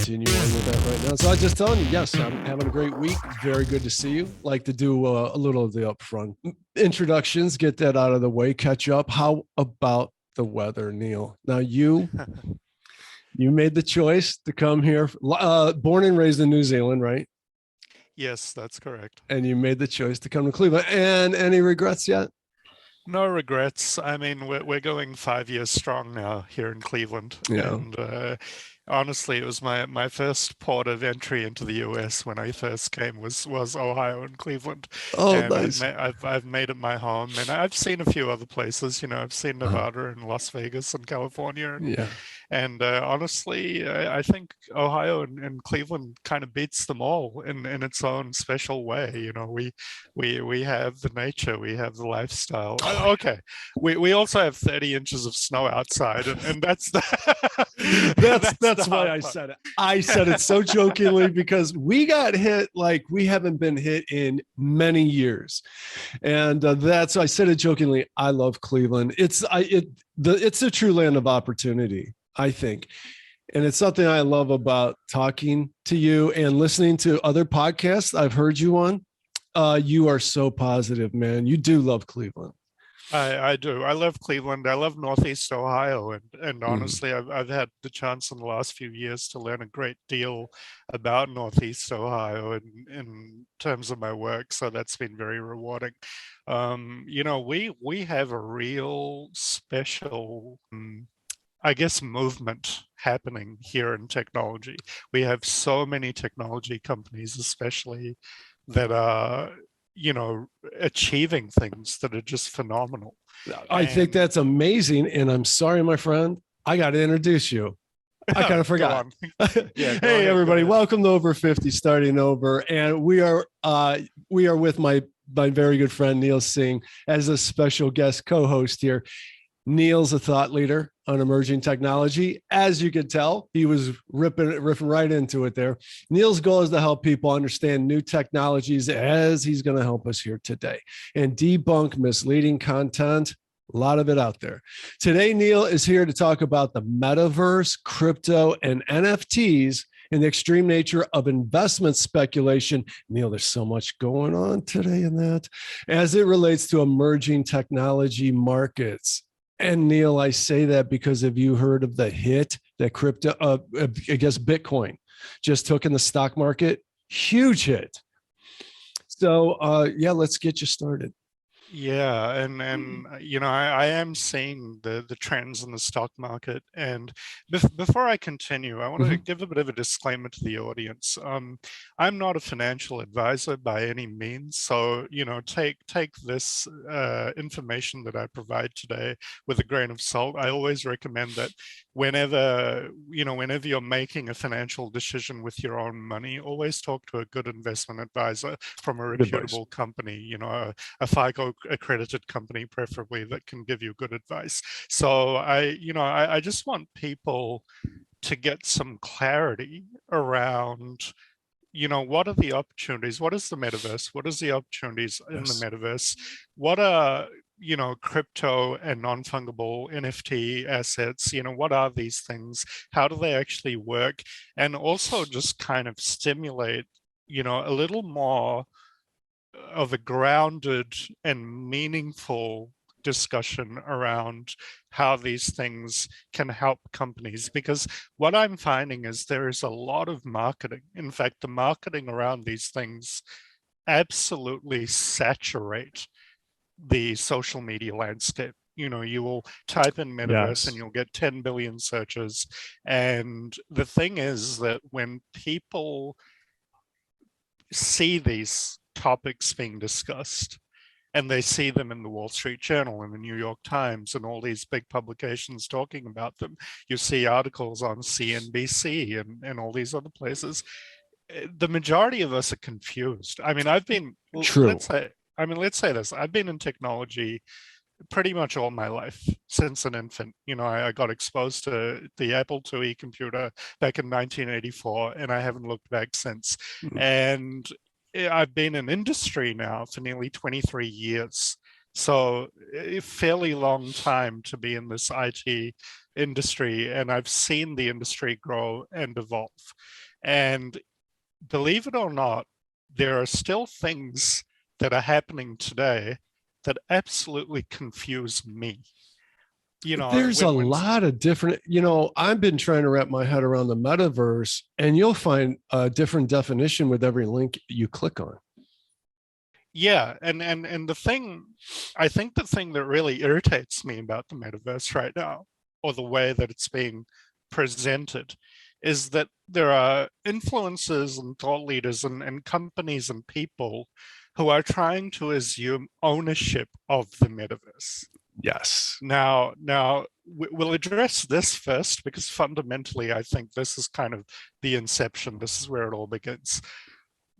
continue on with that right now. So I was just telling you, yes, I'm having a great week. Very good to see you. Like to do a little of the upfront introductions, get that out of the way, catch up. How about the weather, Neil? Now you made the choice to come here, born and raised in New Zealand, right? Yes, that's correct. And you made the choice to come to Cleveland. And any regrets yet? No regrets. I mean, we're going 5 years strong now here in Cleveland, Yeah. and honestly, it was my first port of entry into the US when I first came was Ohio and Cleveland, Oh, and nice. I've made it my home, and I've seen a few other places. You know, I've seen Nevada and Las Vegas and California, Yeah. and honestly, I think Ohio and Cleveland kind of beats them all in its own special way. You know, we have the nature, we have the lifestyle. Okay, we also have 30 inches of snow outside, and that's that's why I said it. I said it so jokingly because we got hit like we haven't been hit in many years, and that's I said it jokingly. I love Cleveland. It's a true land of opportunity, I think. And it's something I love about talking to you and listening to other podcasts I've heard you on. You are so positive, man. You do love Cleveland. I do. I love Cleveland. I love Northeast Ohio, and Mm. honestly, I've had the chance in the last few years to learn a great deal about Northeast Ohio in terms of my work. So that's been very rewarding. You know, we have a real special, I guess, movement happening here in technology. We have so many technology companies, especially that are, you know, achieving things that are just phenomenal. I think And that's amazing. And I'm sorry, my friend, I got to introduce you. I kind of go forgot. on. Yeah, go Hey, ahead. Go everybody, ahead. welcome to Over 50 Starting Over. And we are with my very good friend Neil Singh as a special guest co-host here. Neil's a thought leader on emerging technology. As you could tell, he was ripping right into it there. Neil's goal is to help people understand new technologies as he's going to help us here today and debunk misleading content. A lot of it out there. Today, Neil is here to talk about the metaverse, crypto, and NFTs and the extreme nature of investment speculation. Neil, there's so much going on today in that as it relates to emerging technology markets. And Neil, I say that because have you heard of the hit that crypto, I guess Bitcoin just took in the stock market? Huge hit. So yeah, let's get you started. Yeah, and you know, I am seeing the trends in the stock market. And before I continue, I want to give a bit of a disclaimer to the audience. I'm not a financial advisor by any means, so you know, take this information that I provide today with a grain of salt. I always recommend that whenever you're making a financial decision with your own money, always talk to a good investment advisor from a reputable company. You know, a FICO accredited company, preferably, that can give you good advice. So I just want people to get some clarity around, you know, what are the opportunities? What is the metaverse? What is the opportunities in the metaverse? What are, you know, crypto and non-fungible NFT assets? You know, what are these things? How do they actually work? And also just kind of stimulate, you know, a little more of a grounded and meaningful discussion around how these things can help companies. Because what I'm finding is there is a lot of marketing. In fact, the marketing around these things absolutely saturate the social media landscape. You know, you will type in metaverse and you'll get 10 billion searches. And the thing is that when people see these topics being discussed and they see them in the Wall Street Journal and the New York Times and all these big publications talking about them, you see articles on CNBC and all these other places, the majority of us are confused. I mean, True. let's say this, I've been in technology pretty much all my life since an infant. You know, I got exposed to the Apple IIe computer back in 1984, and I haven't looked back since. And I've been in industry now for nearly 23 years. So a fairly long time to be in this IT industry, and I've seen the industry grow and evolve. And believe it or not, there are still things that are happening today that absolutely confuse me. You know, There's a lot of different, I've been trying to wrap my head around the metaverse, and you'll find a different definition with every link you click on. yeah, and the thing, I think the thing that really irritates me about the metaverse right now, or the way that it's being presented, is that there are influencers and thought leaders and companies and people who are trying to assume ownership of the metaverse. Yes. Now, we'll address this first because fundamentally, I think this is kind of the inception. This is where it all begins.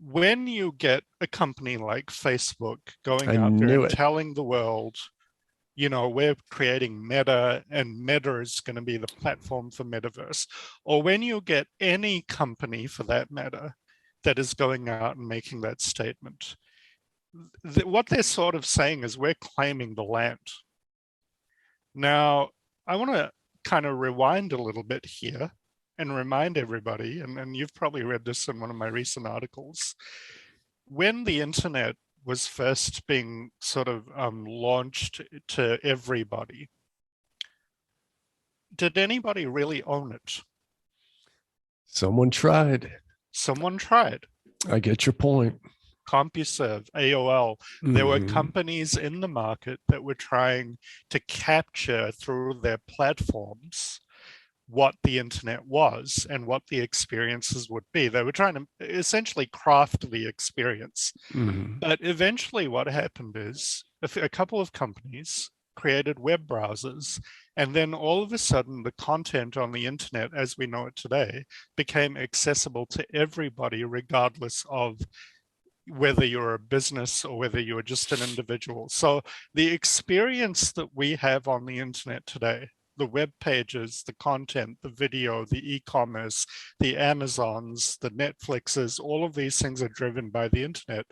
When you get a company like Facebook going I out there knew and it. telling the world, we're creating Meta and Meta is going to be the platform for metaverse, or when you get any company for that matter that is going out and making that statement, what they're sort of saying is we're claiming the land. Now, I want to kind of rewind a little bit here and remind everybody, and you've probably read this in one of my recent articles, when the internet was first being sort of launched to everybody, did anybody really own it? Someone tried. Someone tried. I get your point. CompuServe, AOL, there were companies in the market that were trying to capture through their platforms what the internet was and what the experiences would be. They were trying to essentially craft the experience. But eventually what happened is a couple of companies created web browsers, and then all of a sudden the content on the internet as we know it today became accessible to everybody regardless of whether you're a business or whether you're just an individual. So the experience that we have on the internet today, the web pages, the content, the video, the e-commerce, the Amazons, the Netflixes, all of these things are driven by the internet.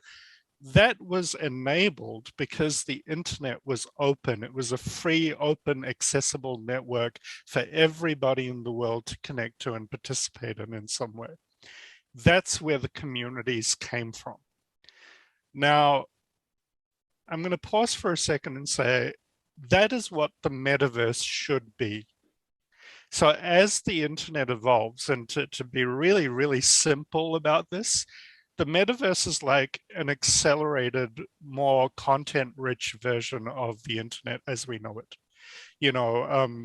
That was enabled because the internet was open. It was a free, open, accessible network for everybody in the world to connect to and participate in some way. That's where the communities came from. Now, I'm going to pause for a second and say that is what the metaverse should be. So as the internet evolves, and to be really, really simple about this, the metaverse is like an accelerated, more content-rich version of the internet as we know it.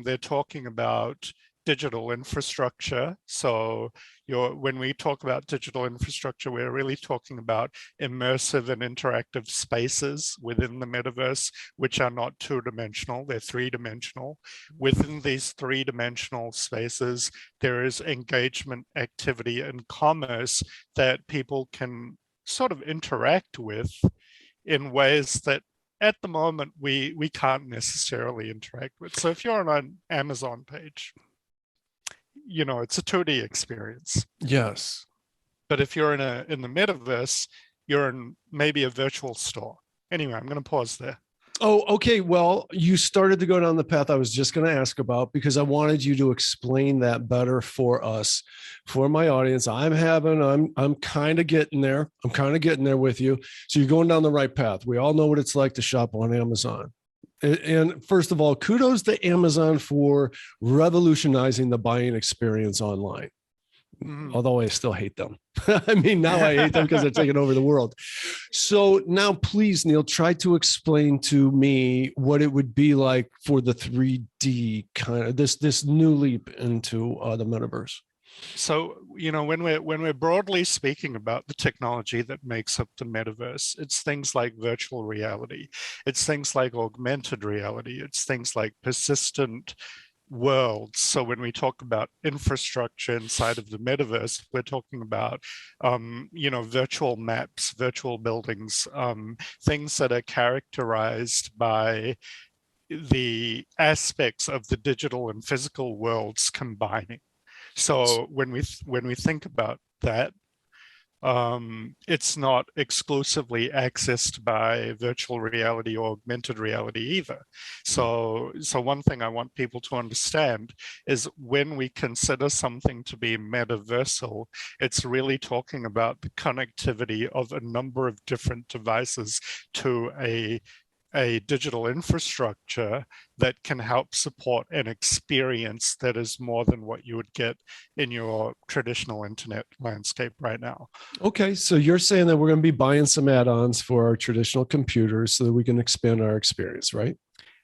They're talking about digital infrastructure. So when we talk about digital infrastructure, we're really talking about immersive and interactive spaces within the metaverse, which are not two-dimensional, they're three-dimensional. Within these three-dimensional spaces, there is engagement, activity, and commerce that people can sort of interact with in ways that at the moment we can't necessarily interact with. So if you're on an Amazon page, it's a 2D experience. Yes. But if you're in the metaverse, you're in maybe a virtual store. Anyway, I'm going to pause there. Oh, okay. Well, you started to go down the path I was just going to ask about because I wanted you to explain that better for us, for my audience. I'm kind of getting there. I'm kind of getting there with you. So you're going down the right path. We all know what it's like to shop on Amazon. And first of all, kudos to Amazon for revolutionizing the buying experience online. Although I still hate them. I mean, now I hate them because they're taking over the world. So now please, Neil, try to explain to me what it would be like for the 3D kind of this new leap into the metaverse. So, when we're broadly speaking about the technology that makes up the metaverse, it's things like virtual reality. It's things like augmented reality. It's things like persistent worlds. So when we talk about infrastructure inside of the metaverse, we're talking about, virtual maps, virtual buildings, things that are characterized by the aspects of the digital and physical worlds combining. So when we think about that, It's not exclusively accessed by virtual reality or augmented reality either. So one thing I want people to understand is when we consider something to be metaversal, it's really talking about the connectivity of a number of different devices to a digital infrastructure that can help support an experience that is more than what you would get in your traditional internet landscape right now. Okay, so you're saying that we're going to be buying some add-ons for our traditional computers so that we can expand our experience, right?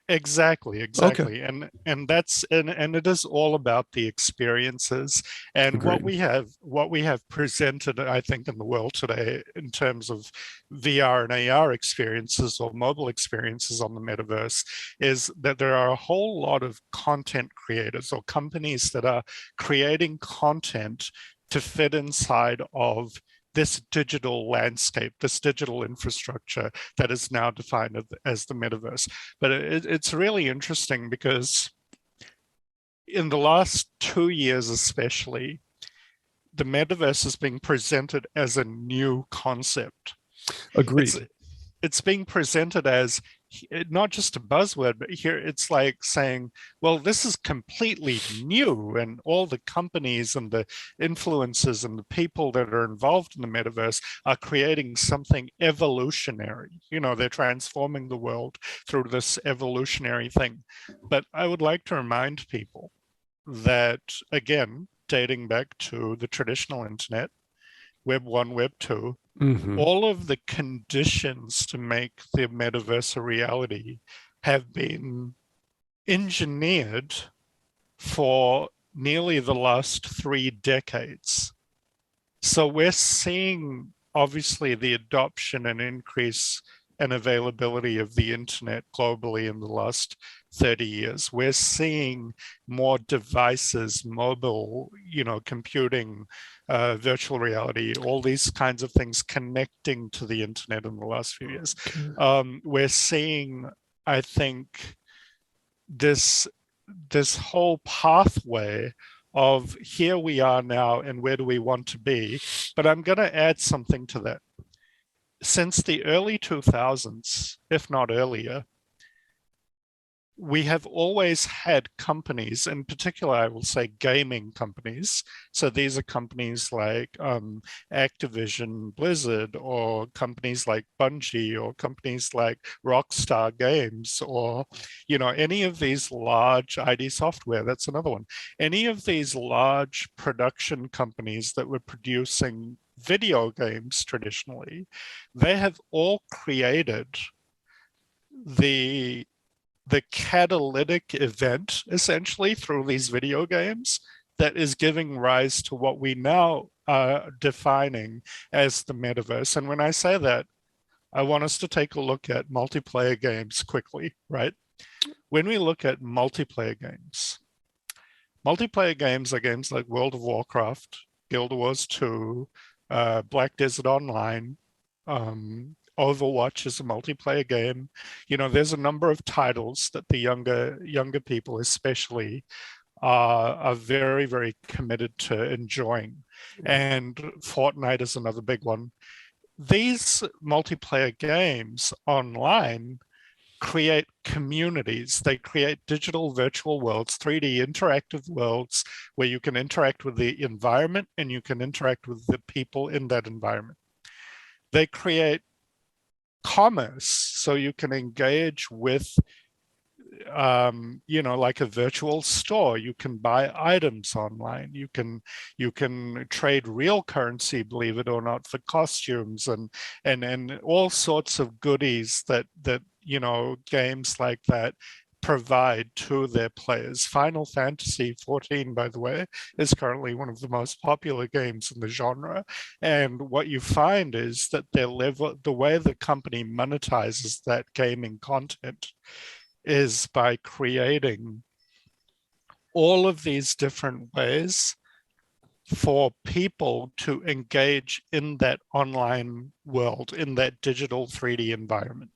Exactly, Okay, exactly. And that's and it is all about the experiences. And agreed. what we have presented, I think, in the world today in terms of VR and AR experiences or mobile experiences on the metaverse is that there are a whole lot of content creators or companies that are creating content to fit inside of this digital landscape, this digital infrastructure that is now defined as the metaverse. But it's really interesting because in the last 2 years, especially, the metaverse is being presented as a new concept. It's Agreed. it's being presented as not just a buzzword, but here it's like saying, well, this is completely new. And all the companies and the influencers and the people that are involved in the metaverse are creating something evolutionary. You know, they're transforming the world through this evolutionary thing. But I would like to remind people that, again, dating back to the traditional internet, Web 1, Web 2, Mm-hmm. all of the conditions to make the metaverse a reality have been engineered for nearly the last 3 decades. So we're seeing obviously the adoption and increase and availability of the internet globally in the last 30 years. We're seeing more devices, mobile, computing, virtual reality, all these kinds of things connecting to the internet in the last few years. Okay. We're seeing, I think, this whole pathway of here we are now and where do we want to be. But I'm going to add something to that. Since the early 2000s, if not earlier, we have always had companies, in particular, I will say gaming companies. So these are companies like Activision, Blizzard, or companies like Bungie, or companies like Rockstar Games, or, any of these large ID Software, that's another one. Any of these large production companies that were producing video games traditionally, they have all created the catalytic event essentially through these video games that is giving rise to what we now are defining as the metaverse. And when I say that, I want us to take a look at multiplayer games quickly, right? When we look at multiplayer games are games like World of Warcraft, Guild Wars 2, Black Desert Online, Overwatch is a multiplayer game. There's a number of titles that the younger people especially are very, very committed to enjoying. And Fortnite is another big one. These multiplayer games online create communities. They create digital virtual worlds, 3D interactive worlds where you can interact with the environment and you can interact with the people in that environment. They create commerce, so you can engage with like a virtual store. You can buy items online. You can trade real currency, believe it or not, for costumes and all sorts of goodies that games like that provide to their players. Final Fantasy 14, by the way, is currently one of the most popular games in the genre. And what you find is that the way the company monetizes that gaming content is by creating all of these different ways for people to engage in that online world, in that digital 3D environment.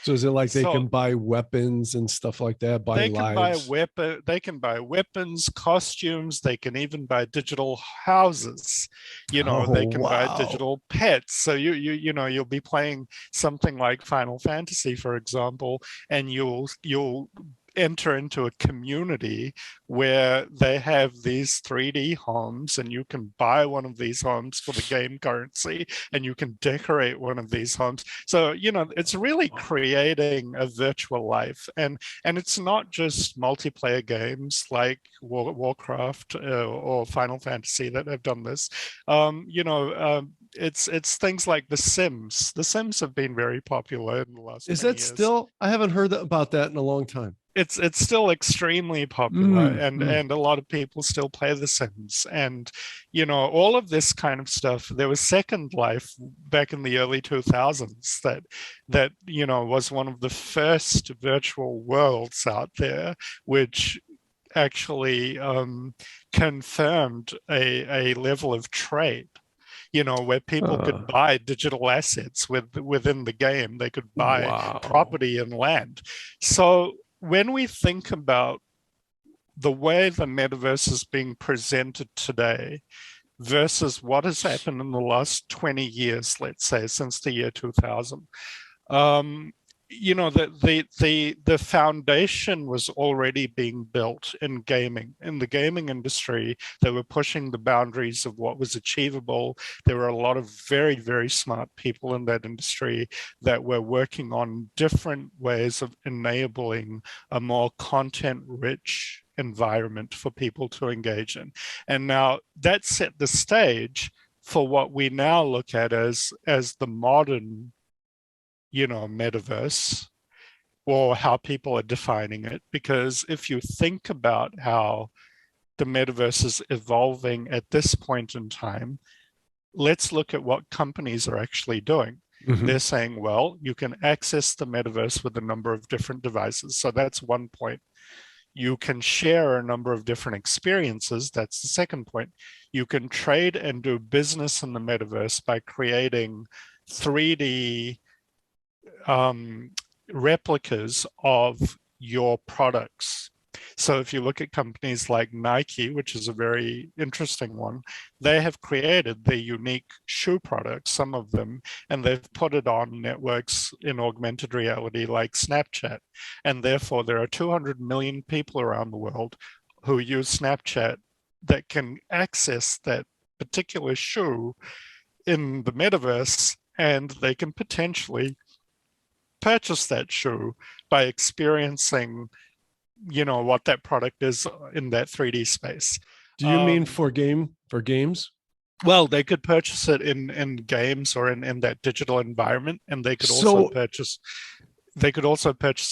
So is it like they So can buy weapons and stuff like that, buy lives? they can buy weapons, costumes, they can even buy digital houses. Oh, They can buy wow. digital pets. So you'll be playing something like Final Fantasy, for example, and you'll enter into a community where they have these 3D homes, and you can buy one of these homes for the game currency, and you can decorate one of these homes. So it's really creating a virtual life, and it's not just multiplayer games like Warcraft or Final Fantasy that have done this. It's things like The Sims. The Sims have been very popular in the last Is 20 that years. still? I haven't heard about that in a long time. It's still extremely popular, and a lot of people still play The Sims, and all of this kind of stuff. There was Second Life back in the early 2000s that was one of the first virtual worlds out there, which actually confirmed a level of trade, where people could buy digital assets within the game. They could buy Wow. property and land. So when we think about the way the metaverse is being presented today versus what has happened in the last 20 years, let's say, since the year 2000, the foundation was already being built in gaming. In the gaming industry, they were pushing the boundaries of what was achievable. There were a lot of very, very smart people in that industry that were working on different ways of enabling a more content-rich environment for people to engage in. And now that set the stage for what we now look at as the modern metaverse, or how people are defining it. Because if you think about how the metaverse is evolving at this point in time, let's look at what companies are actually doing. They're saying, well, you can access the metaverse with a number of different devices. So that's one point. You can share a number of different experiences. That's the second point. You can trade and do business in the metaverse by creating 3D replicas of your products. So if you look at companies like Nike, which is a very interesting one, they have created their unique shoe products, some of them, and they've put it on networks in augmented reality like Snapchat. And therefore, there are 200 million people around the world who use Snapchat that can access that particular shoe in the metaverse, and they can potentially purchase that shoe by experiencing what that product is in that 3D space. Do you mean for games? Well, they could purchase it in games or in that digital environment, and they could also purchase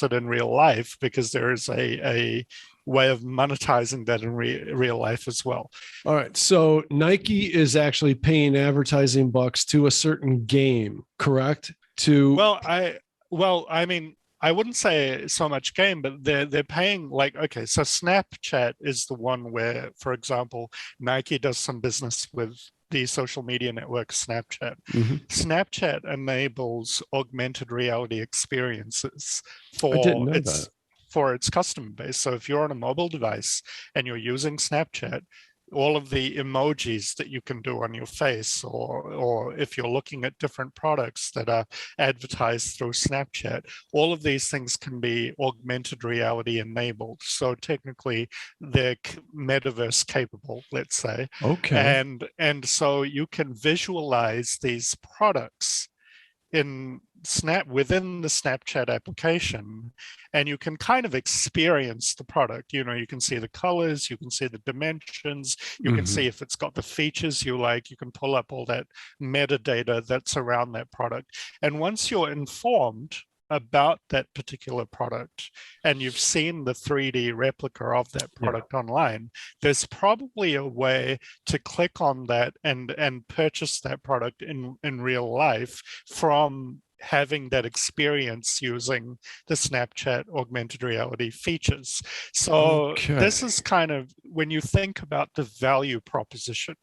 it in real life, because there is a way of monetizing that in real life as well. All right. So Nike is actually paying advertising bucks to a certain game, correct? Well, I mean, I wouldn't say so much game, but they're paying, like, okay, so Snapchat is the one where, for example, Nike does some business with the social media network Snapchat. Snapchat enables augmented reality experiences for its customer base. So if you're on a mobile device and you're using Snapchat, all of the emojis that you can do on your face, or if you're looking at different products that are advertised through Snapchat, all of these things can be augmented reality enabled. So technically they're metaverse capable, let's say. Okay. And so you can visualize these products within the Snapchat application, and you can kind of experience the product. You can see the colors, you can see the dimensions, you can see if it's got the features you like. You can pull up all that metadata that's around that product. And once you're informed about that particular product and you've seen the 3D replica of that product online, there's probably a way to click on that and purchase that product in real life from having that experience using the Snapchat augmented reality features. So this is kind of, when you think about the value proposition,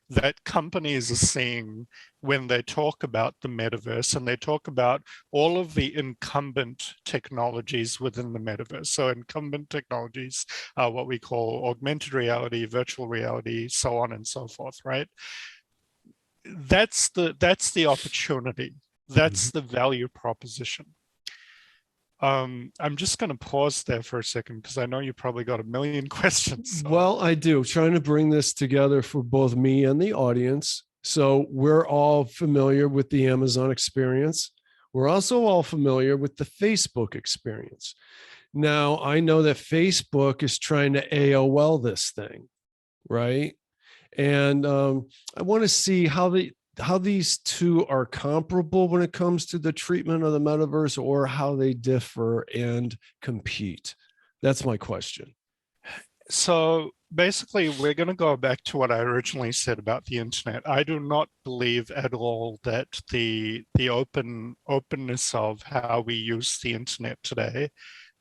that companies are seeing when they talk about the metaverse, and they talk about all of the incumbent technologies within the metaverse. So incumbent technologies are what we call augmented reality, virtual reality, so on and so forth, right? That's the opportunity. That's the value proposition. I'm just going to pause there for a second because I know you probably got a million questions. So. Well, I do. Trying to bring this together for both me and the audience. So we're all familiar with the Amazon experience. We're also all familiar with the Facebook experience. Now, I know that Facebook is trying to AOL this thing, right? And I want to see how these two are comparable when it comes to the treatment of the metaverse, or how they differ and compete. That's my question. So basically, we're going to go back to what I originally said about the internet. I do not believe at all that the openness of how we use the internet today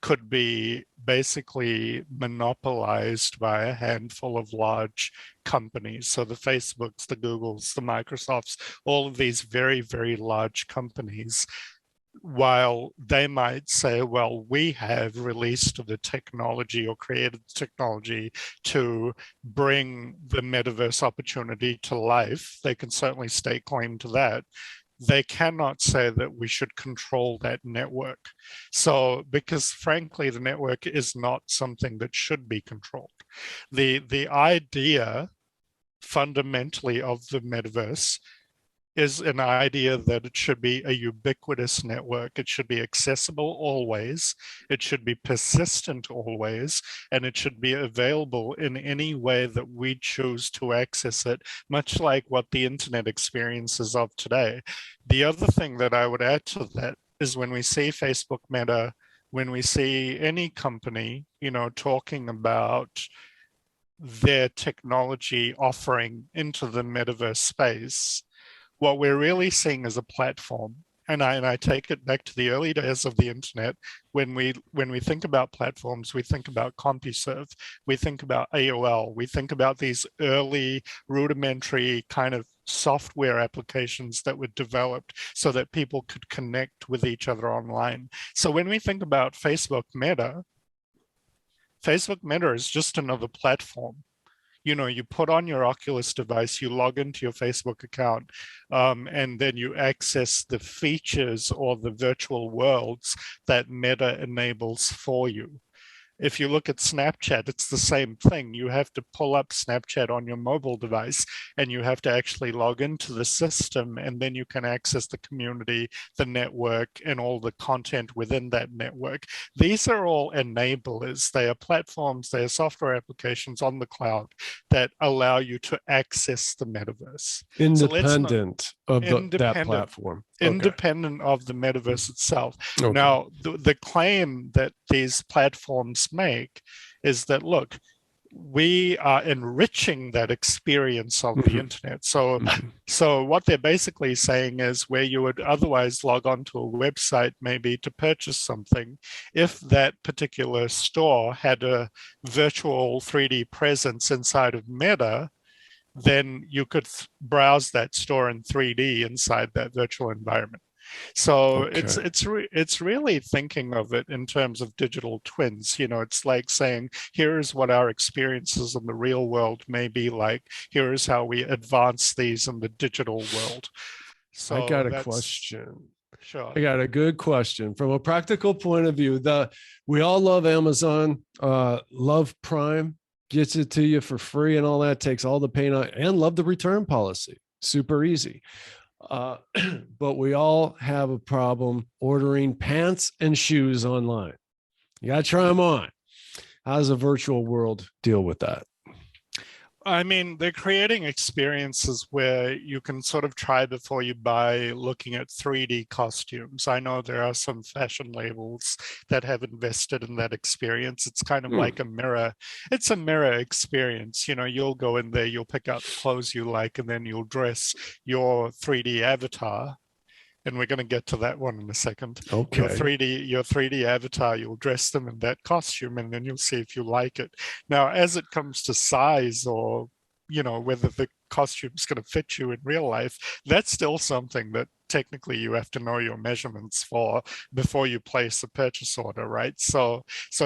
could be basically monopolized by a handful of large companies. So the Facebooks, the Googles, the Microsofts, all of these very, very large companies, while they might say, well, we have released the technology or created the technology to bring the metaverse opportunity to life, they can certainly stake claim to that. They cannot say that we should control that network. So, because frankly, the network is not something that should be controlled. The idea fundamentally of the metaverse is an idea that it should be a ubiquitous network. It should be accessible always. It should be persistent always, and it should be available in any way that we choose to access it, much like what the internet experiences of today. The other thing that I would add to that is when we see Facebook Meta, when we see any company, talking about their technology offering into the metaverse space, what we're really seeing is a platform. And I take it back to the early days of the internet. When we think about platforms, we think about CompuServe, we think about AOL, we think about these early rudimentary kind of software applications that were developed so that people could connect with each other online. So when we think about Facebook Meta is just another platform. You put on your Oculus device, you log into your Facebook account, and then you access the features or the virtual worlds that Meta enables for you. If you look at Snapchat, it's the same thing. You have to pull up Snapchat on your mobile device, and you have to actually log into the system, and then you can access the community, the network, and all the content within that network. These are all enablers. They are platforms, they are software applications on the cloud that allow you to access the metaverse. Independent of that platform. Independent of the metaverse itself. Okay. Now, the claim that these platforms make is that, look, we are enriching that experience of the internet. So what they're basically saying is, where you would otherwise log onto a website maybe to purchase something, if that particular store had a virtual 3D presence inside of Meta, then you could browse that store in 3D inside that virtual environment. So it's really thinking of it in terms of digital twins. It's like saying, here's what our experiences in the real world may be like. Here is how we advance these in the digital world. So I got a question. Sure. I got a good question. From a practical point of view, we all love Amazon, love Prime, gets it to you for free and all that, takes all the pain out, and love the return policy. Super easy. But we all have a problem ordering pants and shoes online. You got to try them on. How does a virtual world deal with that? I mean, they're creating experiences where you can sort of try before you buy, looking at 3D costumes. I know there are some fashion labels that have invested in that experience. It's kind of like a mirror. It's a mirror experience. You'll go in there, you'll pick out the clothes you like, and then you'll dress your 3D avatar. And we're going to get to that one in a second. Okay. Your 3D avatar, you'll dress them in that costume, and then you'll see if you like it. Now, as it comes to size or whether the costume's going to fit you in real life, that's still something that technically you have to know your measurements for before you place a purchase order, right? So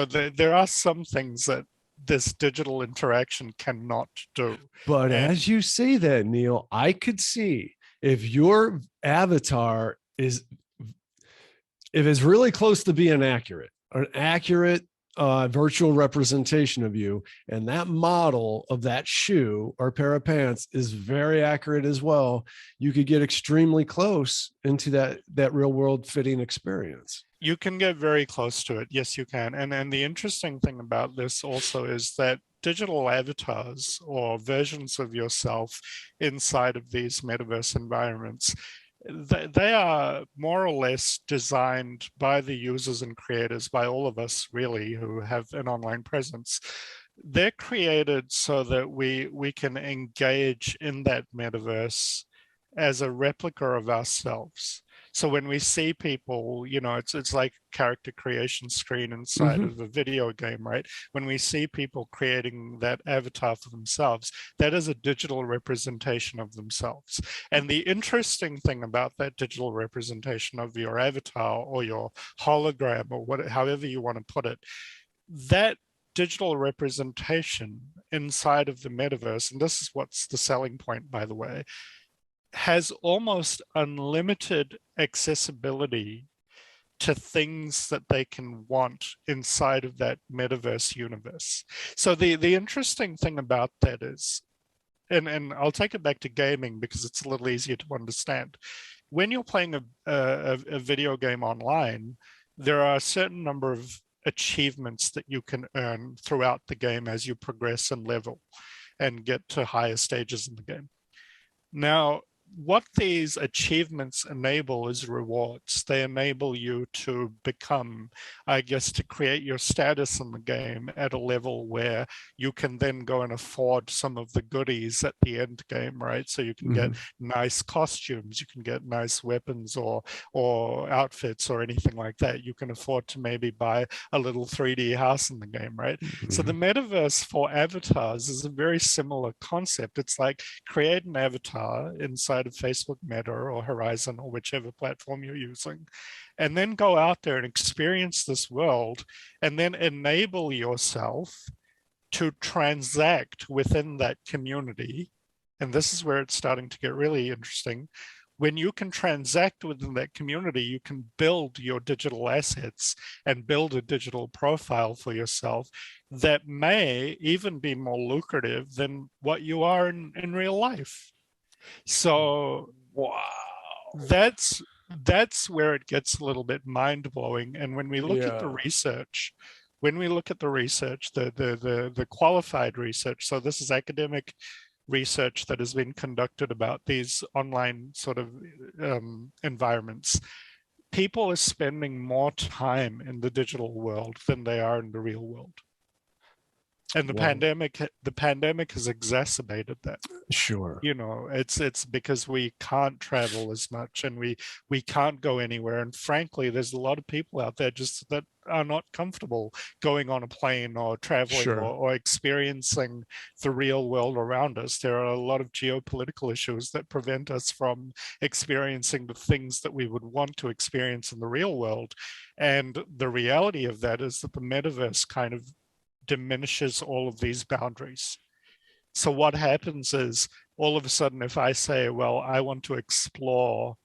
there are some things that this digital interaction cannot do. But as you say that, Neil, I could see if your avatar is, if it's really close to being accurate, an accurate virtual representation of you, and that model of that shoe or pair of pants is very accurate as well, you could get extremely close into that real world fitting experience. You can get very close to it. Yes, you can. And the interesting thing about this also is that digital avatars or versions of yourself inside of these metaverse environments, they are more or less designed by the users and creators, by all of us really who have an online presence. They're created so that we can engage in that metaverse as a replica of ourselves. So when we see people, it's like character creation screen inside of a video game, right? When we see people creating that avatar for themselves, that is a digital representation of themselves. And the interesting thing about that digital representation of your avatar or your hologram or however you want to put it, that digital representation inside of the metaverse, and this is what's the selling point, by the way, has almost unlimited accessibility to things that they can want inside of that metaverse universe. So the interesting thing about that is, and I'll take it back to gaming because it's a little easier to understand. When you're playing a video game online, there are a certain number of achievements that you can earn throughout the game as you progress and level and get to higher stages in the game. Now, what these achievements enable is rewards. They enable you to become, I guess, to create your status in the game at a level where you can then go and afford some of the goodies at the end game, right? So you can get nice costumes, you can get nice weapons or outfits or anything like that. You can afford to maybe buy a little 3D house in the game, right? So the metaverse for avatars is a very similar concept. It's like create an avatar inside of Facebook Meta or Horizon or whichever platform you're using, and then go out there and experience this world and then enable yourself to transact within that community. And this is where it's starting to get really interesting. When you can transact within that community, you can build your digital assets and build a digital profile for yourself that may even be more lucrative than what you are in real life. So wow, that's where it gets a little bit mind-blowing. And when we look at the research, the qualified research, so this is academic research that has been conducted about these online sort of environments, people are spending more time in the digital world than they are in the real world. And the pandemic has exacerbated that. Sure. It's because we can't travel as much and we can't go anywhere. And frankly, there's a lot of people out there just that are not comfortable going on a plane or traveling or experiencing the real world around us. There are a lot of geopolitical issues that prevent us from experiencing the things that we would want to experience in the real world. And the reality of that is that the metaverse kind of diminishes all of these boundaries. So what happens is all of a sudden, if I say, well, I want to explore,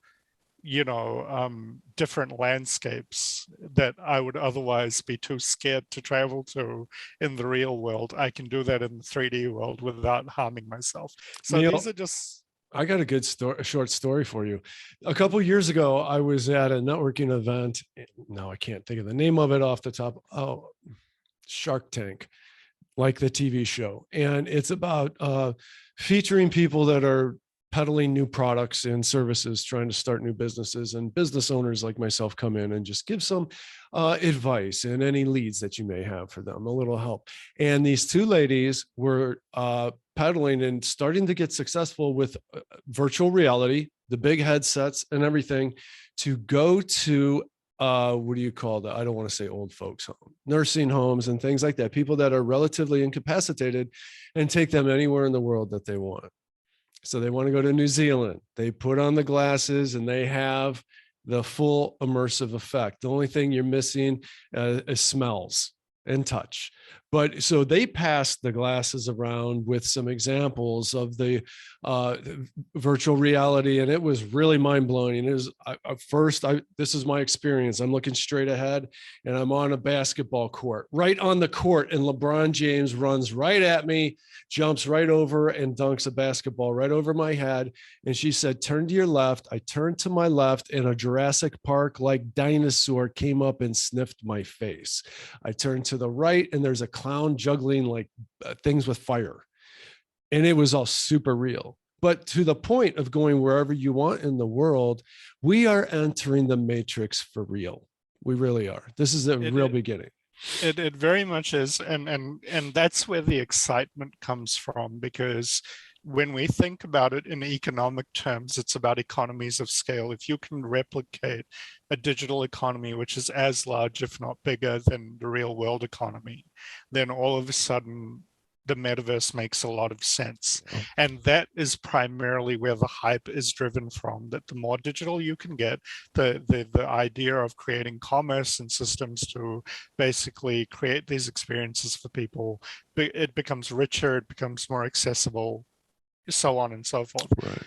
different landscapes that I would otherwise be too scared to travel to in the real world, I can do that in the 3D world without harming myself. So Neil, these are just... I got a short story for you. A couple of years ago, I was at a networking event. Now I can't think of the name of it off the top. Oh, Shark Tank, like the TV show. And it's about featuring people that are peddling new products and services, trying to start new businesses, and business owners like myself come in and just give some advice and any leads that you may have for them, a little help. And these two ladies were peddling and starting to get successful with virtual reality, the big headsets and everything, to go to what do you call that? I don't want to say old folks home, nursing homes and things like that, people that are relatively incapacitated, and take them anywhere in the world that they want. So they want to go to New Zealand. They put on the glasses and they have the full immersive effect. The only thing you're missing is smells and touch. But so they passed the glasses around with some examples of the virtual reality, and it was really mind blowing. And it was this is my experience. I'm looking straight ahead, and I'm on a basketball court, right on the court, and LeBron James runs right at me, jumps right over, and dunks a basketball right over my head. And she said, "Turn to your left." I turned to my left, and a Jurassic Park like dinosaur came up and sniffed my face. I turned to the right, and there's a clown juggling like things with fire. And it was all super real. But to the point of going wherever you want in the world, we are entering the matrix for real. We really are. This is the real beginning. It very much is, and that's where the excitement comes from, because when we think about it in economic terms, it's about economies of scale. If you can replicate a digital economy which is as large, if not bigger, than the real world economy, then all of a sudden the metaverse makes a lot of sense. And that is primarily where the hype is driven from, that the more digital you can get, the idea of creating commerce and systems to basically create these experiences for people, it becomes richer, it becomes more accessible, so on and so forth. Right.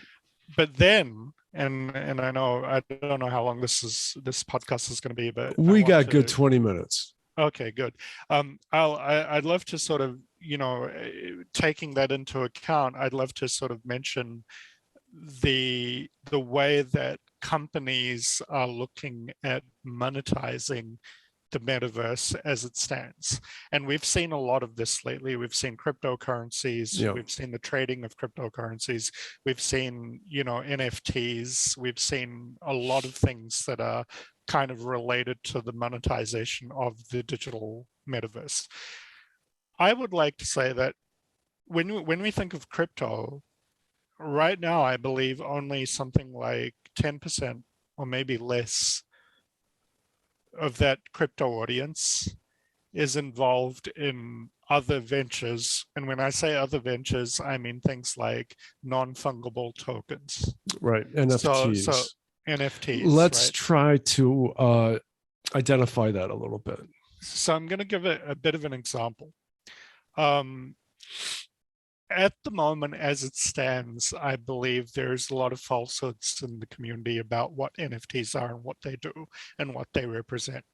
But then, and I don't know how long this podcast is going to be, but we got good 20 minutes. Okay, good. I'd love to sort of, taking that into account, I'd love to sort of mention the way that companies are looking at monetizing the metaverse as it stands. And we've seen a lot of this lately. We've seen cryptocurrencies, we've seen the trading of cryptocurrencies, we've seen, NFTs, we've seen a lot of things that are kind of related to the monetization of the digital metaverse. I would like to say that when we think of crypto, right now, I believe only something like 10% or maybe less of that crypto audience is involved in other ventures. And when I say other ventures, I mean things like non-fungible tokens. Right, NFTs. So NFTs. Let's try to identify that a little bit. So I'm going to give a bit of an example. At the moment, as it stands, I believe there's a lot of falsehoods in the community about what NFTs are and what they do and what they represent.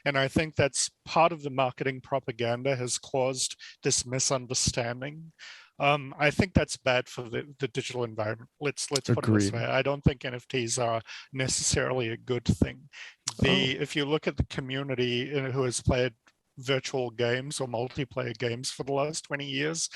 And I think that's part of the marketing propaganda has caused this misunderstanding. I think that's bad for the digital environment. Let's put it this way. I don't think NFTs are necessarily a good thing. If you look at the community who has played virtual games or multiplayer games for the last 20 years,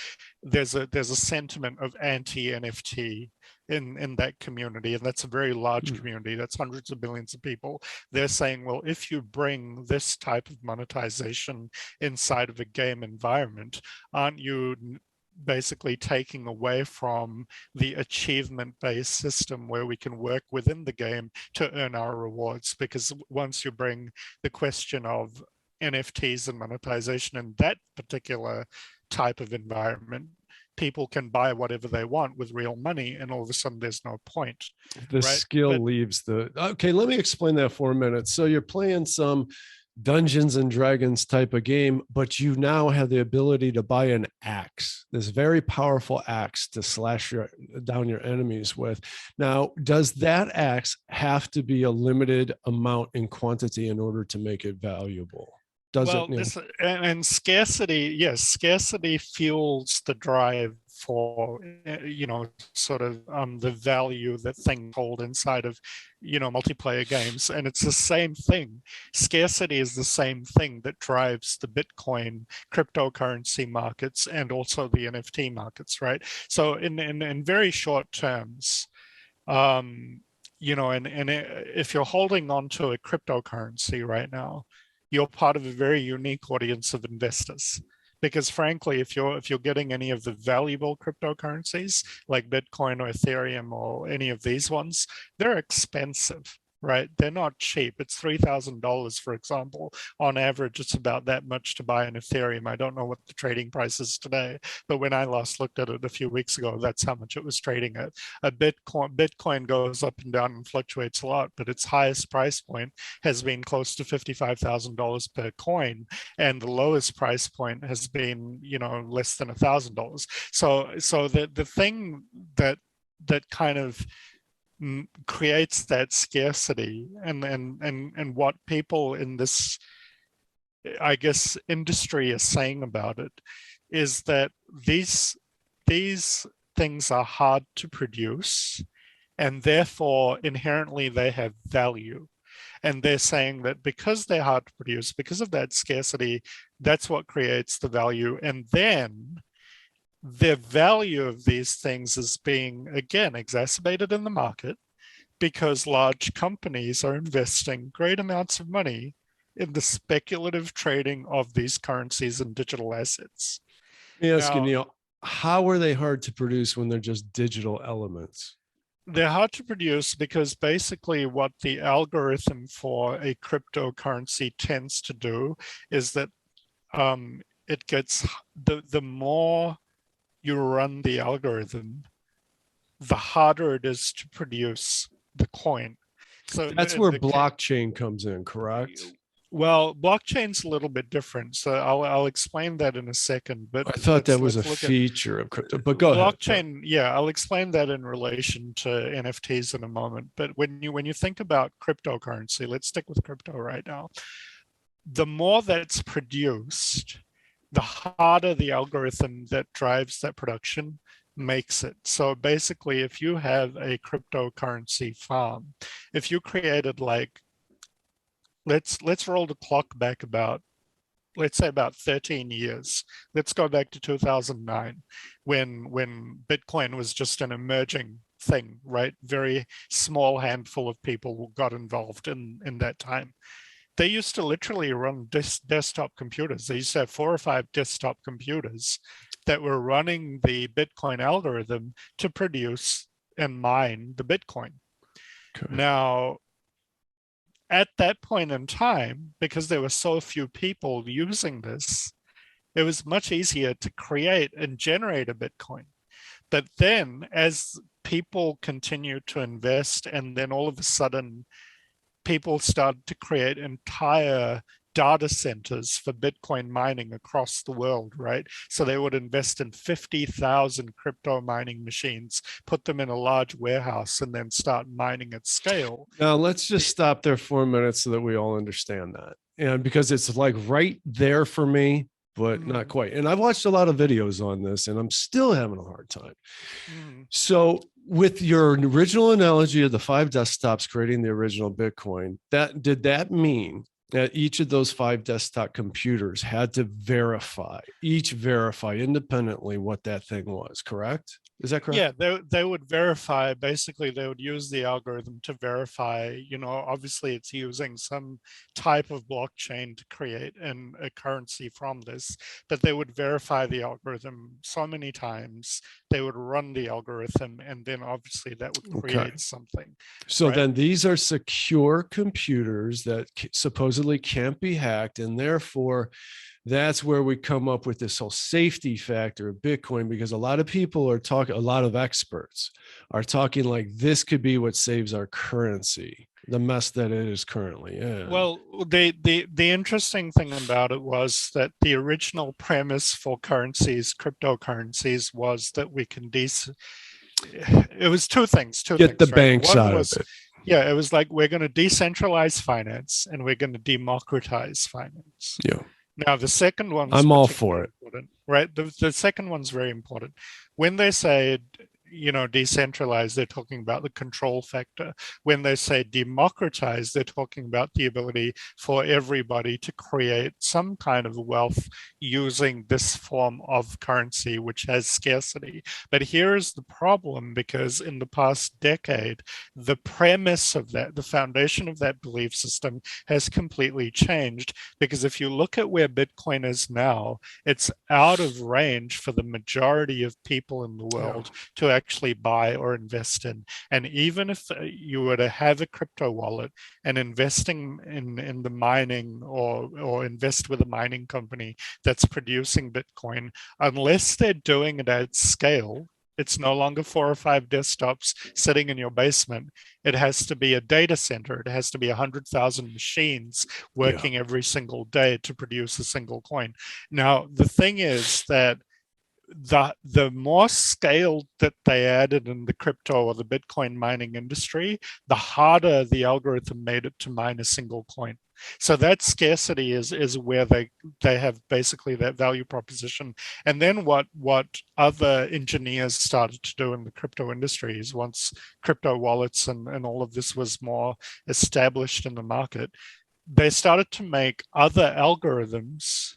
there's a sentiment of anti-NFT in that community, and that's a very large community. That's hundreds of millions of people. They're saying, well, if you bring this type of monetization inside of a game environment, aren't you basically taking away from the achievement-based system where we can work within the game to earn our rewards? Because once you bring the question of NFTs and monetization in that particular type of environment, people can buy whatever they want with real money, and all of a sudden there's no point. The skill leaves the... Okay, let me explain that for a minute. So you're playing some Dungeons and Dragons type of game, but you now have the ability to buy an axe, this very powerful axe to slash down your enemies with. Now, does that axe have to be a limited amount in quantity in order to make it valuable? And scarcity, yes, scarcity fuels the drive for, sort of the value that things hold inside of, multiplayer games. And it's the same thing. Scarcity is the same thing that drives the Bitcoin cryptocurrency markets and also the NFT markets, right? So in very short terms, and if you're holding on to a cryptocurrency right now, you're part of a very unique audience of investors. Because frankly, if you're getting any of the valuable cryptocurrencies like Bitcoin or Ethereum or any of these ones, they're expensive. right? They're not cheap. It's $3,000, for example. On average, it's about that much to buy an Ethereum. I don't know what the trading price is today, but when I last looked at it a few weeks ago, that's how much it was trading at. A Bitcoin goes up and down and fluctuates a lot, but its highest price point has been close to $55,000 per coin, and the lowest price point has been, less than $1,000. So the thing that kind of creates that scarcity, and what people in this, I guess, industry are saying about it, is that these things are hard to produce, and therefore inherently they have value. And they're saying that because they're hard to produce, because of that scarcity, that's what creates the value. And then the value of these things is being, again, exacerbated in the market because large companies are investing great amounts of money in the speculative trading of these currencies and digital assets. Let me ask you, Now, Neil, how are they hard to produce when they're just digital elements? they're hard to produce because basically what the algorithm for a cryptocurrency tends to do is that it gets, the more you run the algorithm, the harder it is to produce the coin. So that's where blockchain comes in, correct? Well, blockchain's a little bit different, so I'll explain that in a second. But I thought that was a feature of crypto, but go ahead. Blockchain, yeah, I'll explain that in relation to NFTs in a moment. But when you think about cryptocurrency, let's stick with crypto right now. The more that's produced, the harder the algorithm that drives that production makes it. So basically, if you have a cryptocurrency farm, if you created like, let's roll the clock back about, let's say about 13 years. Let's go back to 2009 when Bitcoin was just an emerging thing, right? Very small handful of people got involved in that time. They used to literally run desktop computers. They used to have 4 or 5 desktop computers that were running the Bitcoin algorithm to produce and mine the Bitcoin. Okay. Now, at that point in time, because there were so few people using this, it was much easier to create and generate a Bitcoin. But then as people continued to invest, and then all of a sudden, people started to create entire data centers for Bitcoin mining across the world, right? So they would invest in 50,000 crypto mining machines, put them in a large warehouse, and then start mining at scale. Now, let's just stop there for a minute so that we all understand that. And because it's like right there for me, but not quite. And I've watched a lot of videos on this, and I'm still having a hard time. So with your original analogy of the 5 desktops creating the original Bitcoin, did that mean that each of those 5 desktop computers had to verify independently what that thing was, correct? Is that correct? Yeah, they would verify, basically they would use the algorithm to verify, obviously it's using some type of blockchain to create a currency from this, but they would verify the algorithm so many times, they would run the algorithm, and then obviously that would create something. So then these are secure computers that supposedly can't be hacked, and therefore that's where we come up with this whole safety factor of Bitcoin, because a lot of people are talking, a lot of experts are talking like this could be what saves our currency, the mess that it is currently in. Well, the interesting thing about it was that the original premise for cryptocurrencies, was that we can it was two things. Get the banks out of it. Yeah, it was like, we're going to decentralize finance and we're going to democratize finance. Yeah. Now, the second one, I'm all for it. Right? The second one's very important. When they say, decentralized, they're talking about the control factor. When they say democratize, they're talking about the ability for everybody to create some kind of wealth using this form of currency, which has scarcity. But here's the problem, because in the past decade, the premise of that, the foundation of that belief system has completely changed. Because if you look at where Bitcoin is now, it's out of range for the majority of people in the world to actually buy or invest in. And even if you were to have a crypto wallet and investing in the mining or invest with a mining company that's producing Bitcoin, unless they're doing it at scale, it's no longer 4 or 5 desktops sitting in your basement. It has to be a data center. It has to be 100,000 machines working every single day to produce a single coin. Now, the thing is that the more scale that they added in the crypto or the Bitcoin mining industry, the harder the algorithm made it to mine a single coin. So that scarcity is where they have basically that value proposition. And then what other engineers started to do in the crypto industries, once crypto wallets and all of this was more established in the market, they started to make other algorithms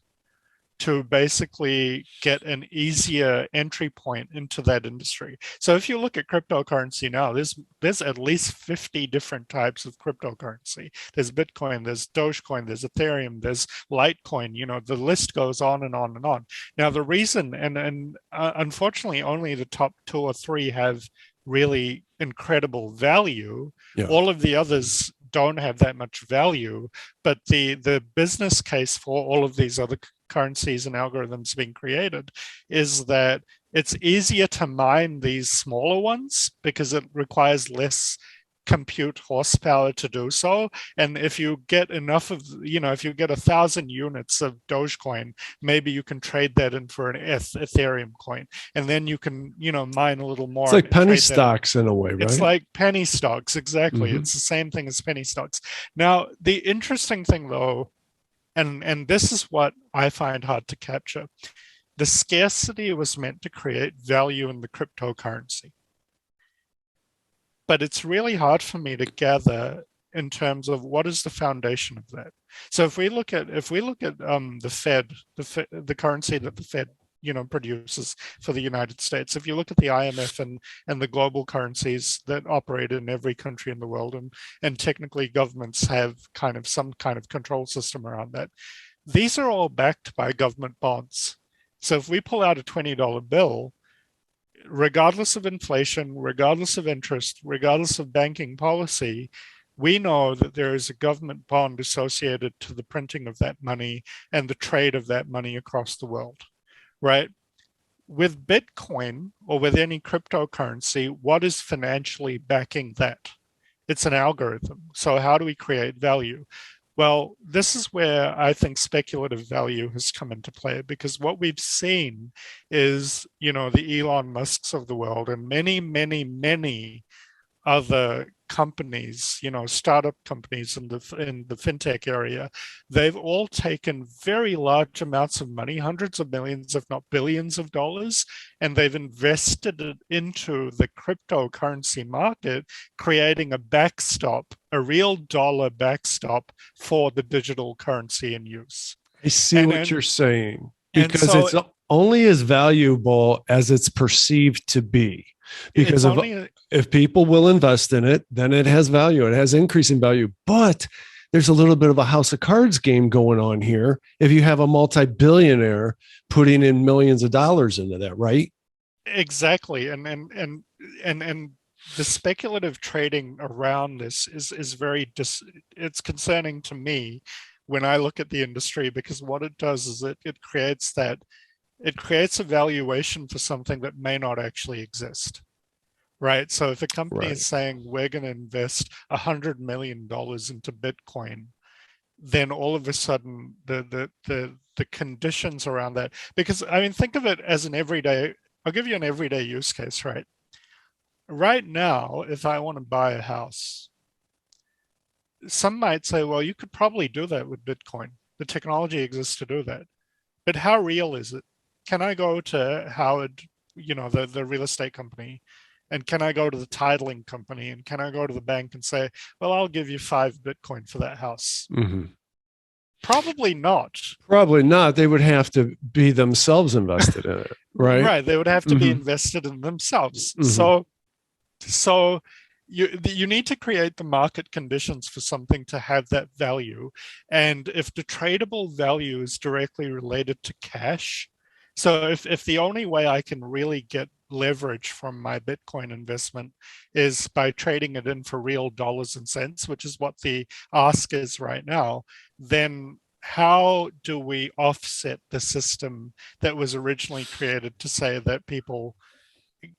to basically get an easier entry point into that industry. So if you look at cryptocurrency now, there's at least 50 different types of cryptocurrency. There's Bitcoin, there's Dogecoin, there's Ethereum, there's Litecoin, you know, the list goes on and on and on. Now the reason, and unfortunately only the top 2 or 3 have really incredible value. All of the others don't have that much value, but the business case for all of these other currencies and algorithms being created is that it's easier to mine these smaller ones because it requires less compute horsepower to do so. And if you get enough of, you know, if you get 1,000 units of Dogecoin, maybe you can trade that in for an Ethereum coin. And then you can, you know, mine a little more. It's like penny stocks in a way, right? It's like penny stocks, exactly. It's the same thing as penny stocks. Now, the interesting thing though, and this is what I find hard to capture, the scarcity was meant to create value in the cryptocurrency. But it's really hard for me to gather in terms of what is the foundation of that. So if we look at the Fed, the currency that the Fed, you know, produces for the United States, if you look at the IMF and the global currencies that operate in every country in the world, and technically governments have kind of some kind of control system around that, these are all backed by government bonds. So if we pull out a $20 bill, regardless of inflation, regardless of interest, regardless of banking policy, we know that there is a government bond associated to the printing of that money and the trade of that money across the world, right? With Bitcoin or with any cryptocurrency, what is financially backing that? It's an algorithm. So how do we create value? Well, this is where I think speculative value has come into play, because what we've seen is, you know, the Elon Musks of the world and many, many, many other companies, you know, startup companies in the fintech area, they've all taken very large amounts of money, hundreds of millions, if not billions of dollars, and they've invested it into the cryptocurrency market, creating a backstop, a real dollar backstop for the digital currency in use. I see what you're saying, because so, it's only as valuable as it's perceived to be. Because if people will invest in it, then it has value. It has increasing value. But there's a little bit of a house of cards game going on here. If you have a multi-billionaire putting in millions of dollars into that, right? Exactly. And the speculative trading around this is very it's concerning to me when I look at the industry, because what it does is it creates a valuation for something that may not actually exist, right? So if a company is saying we're going to invest $100 million into Bitcoin, then all of a sudden the conditions around that, because I mean, think of it as an everyday, I'll give you an everyday use case, right? Right now, if I want to buy a house, some might say, well, you could probably do that with Bitcoin. The technology exists to do that. But how real is it? Can I go to Howard, you know, the real estate company, and can I go to the titling company, and can I go to the bank and say, well, I'll give you 5 Bitcoin for that house? Mm-hmm. Probably not. Probably not. They would have to be themselves invested in it, right? Right. They would have to be invested in themselves. So you need to create the market conditions for something to have that value. And if the tradable value is directly related to cash, so if the only way I can really get leverage from my Bitcoin investment is by trading it in for real dollars and cents, which is what the ask is right now, then how do we offset the system that was originally created to say that people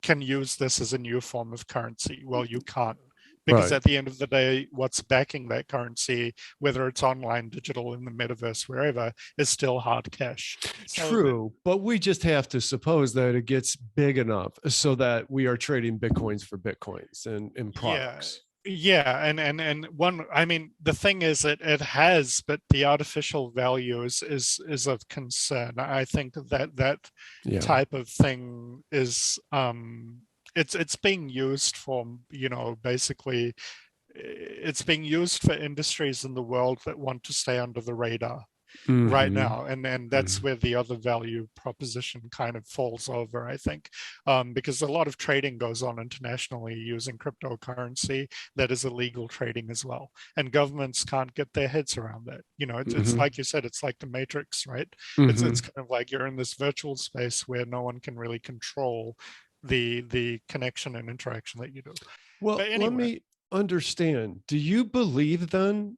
can use this as a new form of currency? Well, you can't. Because Right. at the end of the day, what's backing that currency, whether it's online, digital, in the metaverse, wherever, is still hard cash. So True, but we just have to suppose that it gets big enough so that we are trading Bitcoins for Bitcoins and yeah, products. yeah, and one, I mean, the thing is, it has, but the artificial value is of concern. I think that Yeah. type of thing is it's being used for, basically it's being used for industries in the world that want to stay under the radar right Mm-hmm. now, and Mm-hmm. that's where the other value proposition kind of falls over, I think, because a lot of trading goes on internationally using cryptocurrency that is illegal trading as well, and governments can't get their heads around that. It's Mm-hmm. like you said, it's like the Matrix, right? It's Mm-hmm. kind of like you're in this virtual space where no one can really control the connection and interaction that you do. Well, But let anyway, me understand. Do you believe then?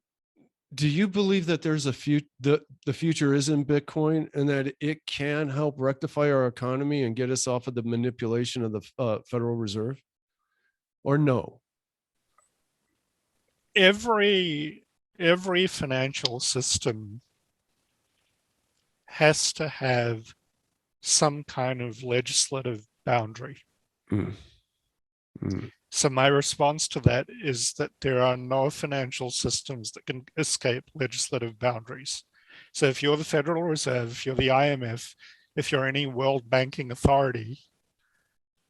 Do you believe that there's the future is in Bitcoin and that it can help rectify our economy and get us off of the manipulation of the Federal Reserve? Or no? every financial system has to have some kind of legislative boundary. Mm, mm, So my response to that is that there are no financial systems that can escape legislative boundaries. So if you're the Federal Reserve, if you're the IMF, if you're any world banking authority,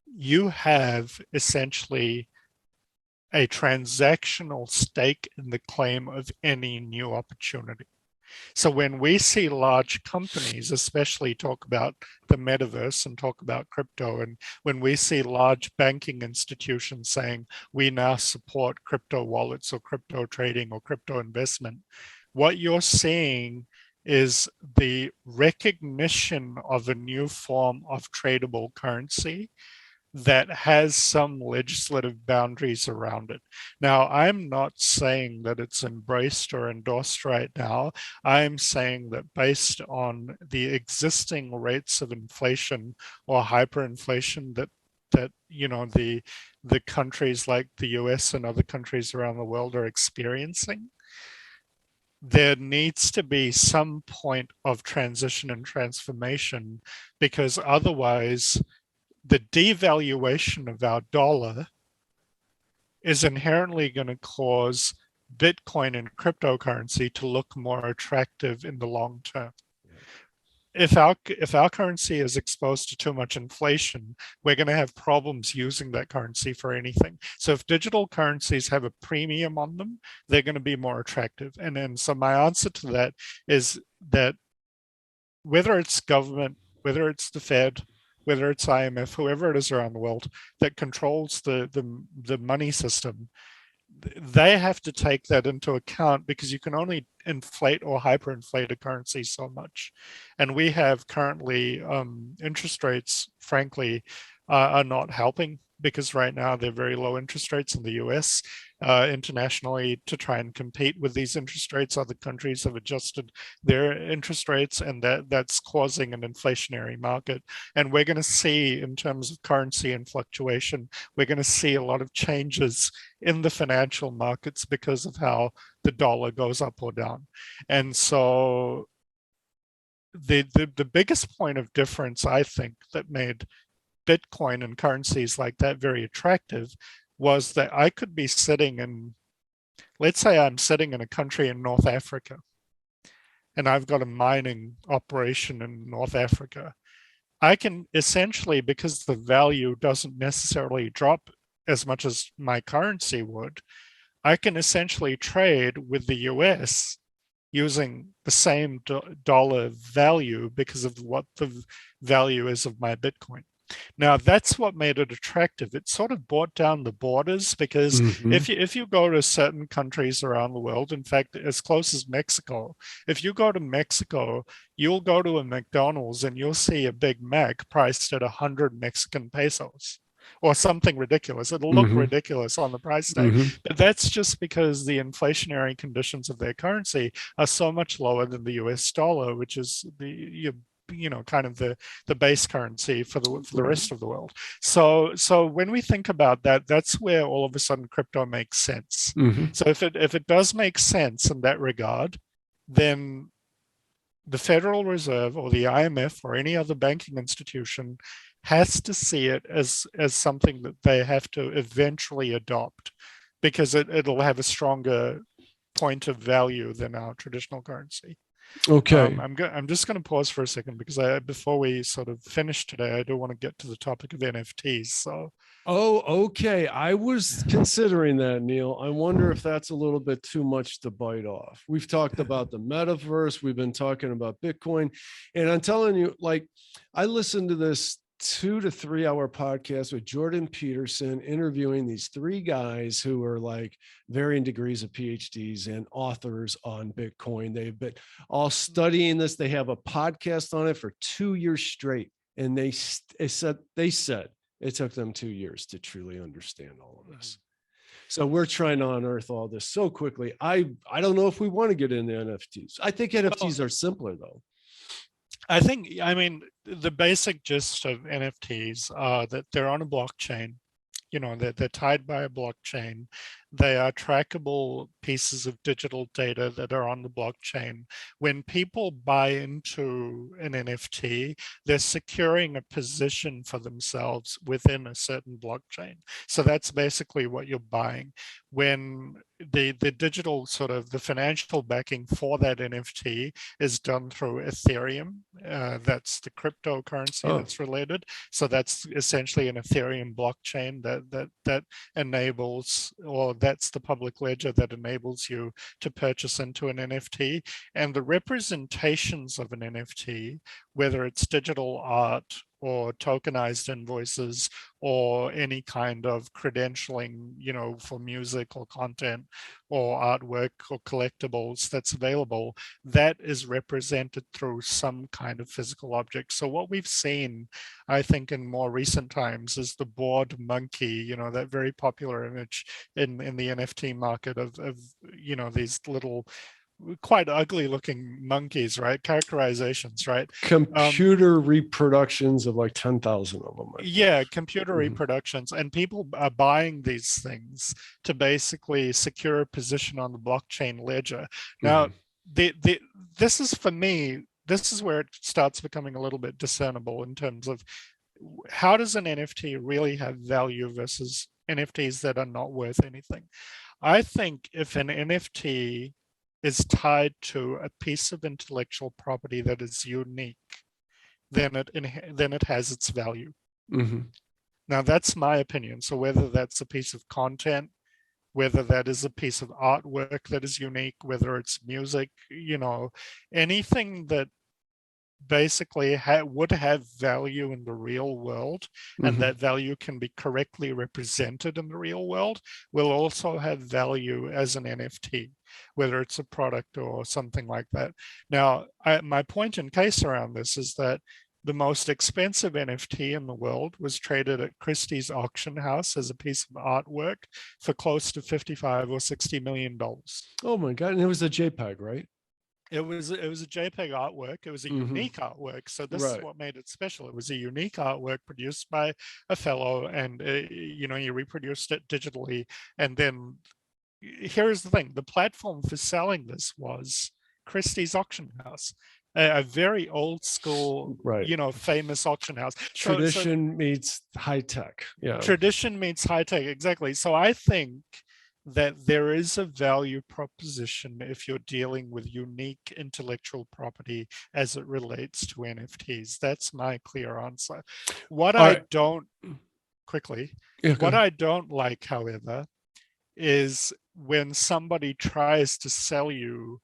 you have essentially a transactional stake in the claim of any new opportunity. So when we see large companies, especially talk about the metaverse and talk about crypto, and when we see large banking institutions saying we now support crypto wallets or crypto trading or crypto investment, what you're seeing is the recognition of a new form of tradable currency that has some legislative boundaries around it. Now, I'm not saying that it's embraced or endorsed right now. I'm saying that based on the existing rates of inflation or hyperinflation that the countries like the US and other countries around the world are experiencing, there needs to be some point of transition and transformation, because otherwise the devaluation of our dollar is inherently going to cause Bitcoin and cryptocurrency to look more attractive in the long term. If our currency is exposed to too much inflation, we're going to have problems using that currency for anything. So if digital currencies have a premium on them, they're going to be more attractive. And then so my answer to that is that whether it's government, whether it's the Fed, whether it's IMF, whoever it is around the world that controls the money system, they have to take that into account, because you can only inflate or hyperinflate a currency so much. And we have currently interest rates, frankly, are not helping, because right now they're very low interest rates in the US. Internationally, to try and compete with these interest rates, other countries have adjusted their interest rates, and that's causing an inflationary market. And we're going to see, in terms of currency and fluctuation, we're going to see a lot of changes in the financial markets because of how the dollar goes up or down. And so the biggest point of difference, I think, that made Bitcoin and currencies like that very attractive was that I could be sitting in, let's say I'm sitting in a country in North Africa, and I've got a mining operation in North Africa. I can essentially, because the value doesn't necessarily drop as much as my currency would, I can essentially trade with the US using the same dollar value because of what the value is of my Bitcoin. Now that's what made it attractive. It sort of brought down the borders because if you go to certain countries around the world, in fact, as close as Mexico, if you go to Mexico, you'll go to a McDonald's and you'll see a Big Mac priced at 100 Mexican pesos or something ridiculous. It'll look ridiculous on the price tag, but that's just because the inflationary conditions of their currency are so much lower than the US dollar, which is kind of the base currency for the rest of the world. So when we think about that, that's where all of a sudden crypto makes sense. So if it does make sense in that regard, then the Federal Reserve or the IMF or any other banking institution has to see it as something that they have to eventually adopt, because it'll have a stronger point of value than our traditional currency. Okay. I'm just going to pause for a second because before we sort of finish today, I do want to get to the topic of NFTs. So. Oh, okay. I was considering that, Neil. I wonder if that's a little bit too much to bite off. We've talked about the metaverse. We've been talking about Bitcoin. And I'm telling you, like, I listened to this 2 to 3 hour podcast with Jordan Peterson interviewing these 3 guys who are like varying degrees of PhDs and authors on Bitcoin. They've been all studying this. They have a podcast on it for 2 years straight. And they said it took them 2 years to truly understand all of this. So we're trying to unearth all this so quickly. I don't know if we want to get into NFTs. I think NFTs are simpler though. I mean, the basic gist of NFTs are that they're on a blockchain. They're tied by a blockchain. They are trackable pieces of digital data that are on the blockchain. When people buy into an NFT, they're securing a position for themselves within a certain blockchain. So that's basically what you're buying. When the digital sort of the financial backing for that NFT is done through Ethereum, that's the cryptocurrency that's related. So that's essentially an Ethereum blockchain that enables, or that's the public ledger that enables you to purchase into an NFT. And the representations of an NFT, whether it's digital art or tokenized invoices or any kind of credentialing, for music or content or artwork or collectibles that's available, that is represented through some kind of physical object. So what we've seen, I think, in more recent times is the bored monkey, that very popular image in the NFT market of these little quite ugly looking monkeys, right? Characterizations, right? Computer reproductions of like 10,000 of them. Yeah, computer reproductions, and people are buying these things to basically secure a position on the blockchain ledger. Now, this is, for me, this is where it starts becoming a little bit discernible in terms of how does an NFT really have value versus NFTs that are not worth anything. I think if an NFT is tied to a piece of intellectual property that is unique, then it has its value. Now, that's my opinion. So whether that's a piece of content, whether that is a piece of artwork that is unique, whether it's music, anything that basically would have value in the real world, and that value can be correctly represented in the real world, will also have value as an NFT, whether it's a product or something like that. Now, my point in case around this is that the most expensive NFT in the world was traded at Christie's auction house as a piece of artwork for close to $55 or $60 million. Oh my God. And it was a JPEG, right? It was a JPEG artwork. It was a unique artwork. So this is what made it special. It was a unique artwork produced by a fellow, and you reproduced it digitally. And then here's the thing: the platform for selling this was Christie's auction house, a very old school, famous auction house. Tradition meets high tech. Yeah. Tradition meets high tech. Exactly. So I think that there is a value proposition if you're dealing with unique intellectual property as it relates to NFTs. That's my clear answer. What I don't like, however, is when somebody tries to sell you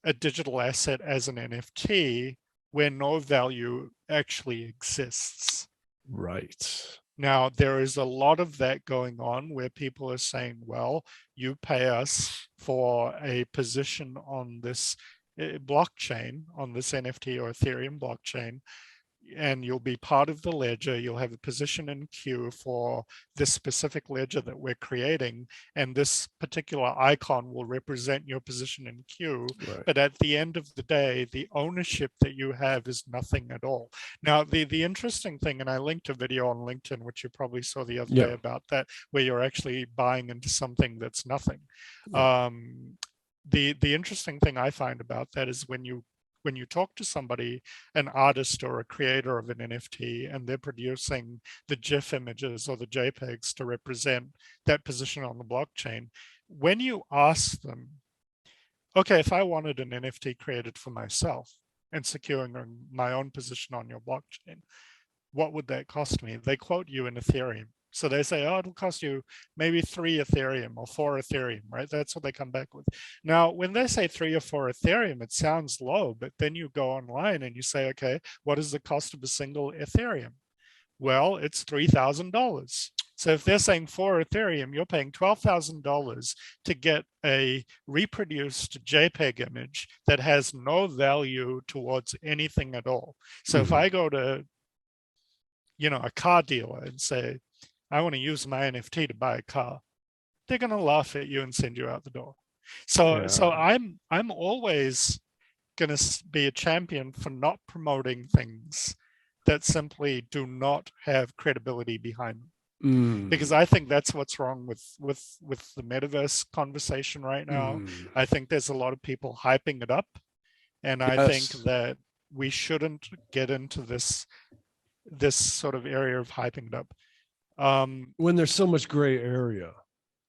a digital asset as an NFT where no value actually exists. Right. Now, there is a lot of that going on where people are saying, well, you pay us for a position on this blockchain, on this NFT or Ethereum blockchain, and you'll be part of the ledger. You'll have a position in queue for this specific ledger that we're creating, and this particular icon will represent your position in queue. Right. But at the end of the day, the ownership that you have is nothing at all. Now, the interesting thing, and I linked a video on LinkedIn, which you probably saw the other day about that, where you're actually buying into something that's nothing. Yeah. The interesting thing I find about that is when you talk to somebody, an artist or a creator of an NFT, and they're producing the GIF images or the JPEGs to represent that position on the blockchain, when you ask them, okay, if I wanted an NFT created for myself and securing my own position on your blockchain, what would that cost me? They quote you in Ethereum. So they say, oh, it'll cost you maybe 3 Ethereum or 4 Ethereum, right? That's what they come back with. Now, when they say 3 or 4 Ethereum, it sounds low, but then you go online and you say, okay, what is the cost of a single Ethereum? Well, it's $3,000. So if they're saying 4 Ethereum, you're paying $12,000 to get a reproduced JPEG image that has no value towards anything at all. So if I go to, a car dealer and say, I want to use my NFT to buy a car, they're going to laugh at you and send you out the door. So I'm always going to be a champion for not promoting things that simply do not have credibility behind them. Because I think that's what's wrong with the metaverse conversation right now. I think there's a lot of people hyping it up, and I think that we shouldn't get into this sort of area of hyping it up. When there's so much gray area.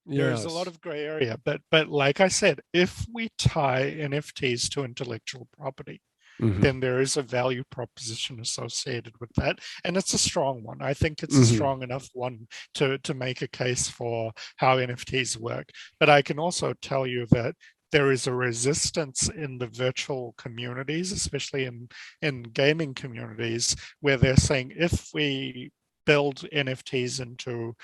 There's a lot of gray area, but like I said, if we tie NFTs to intellectual property, then there is a value proposition associated with that, and it's a strong one. I think it's a strong enough one to make a case for how NFTs work. But I can also tell you that there is a resistance in the virtual communities, especially in gaming communities, where they're saying if we build NFTs into